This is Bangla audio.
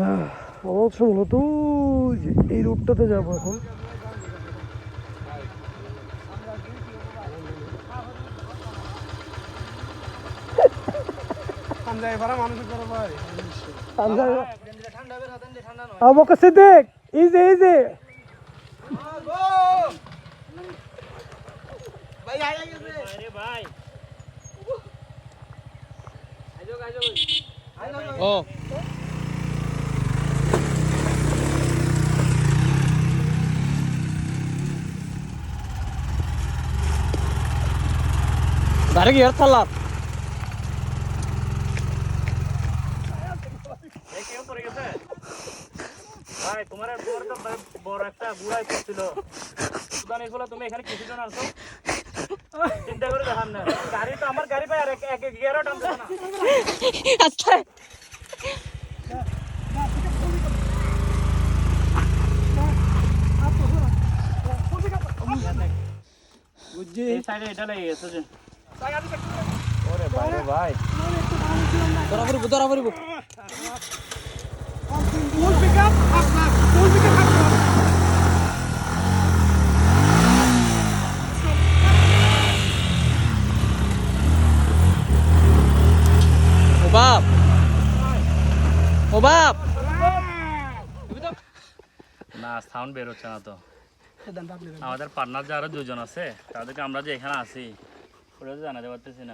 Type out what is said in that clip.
আমার মূলত এই রুটটাতে যাবো এখন। Abu Siddiq, easy, easy. Oh. Dari gear salah. ভাই তোমার তো বড় একটা গুড়াই করছিল সুদানি বলে তুমি এখানে কিছু জন আসো চিন্তা করে দেখান না গাড়ি তো আমার গাড়ি ভাই আর এক গিয়ারও টানতে না আচ্ছা বুঝছি এই সাইডে এটা লেগে গেছে যে ওরে ভাই রে ভাই ধরা পড়ব full pickup up full pickup up ওবাব না সাউন্ড বের হচ্ছে না তো আমাদের পার্টনার যারা দুজন আছে তাদেরকে আমরা যে এখানে আছি ওটা তো জানাতে পারতেছি না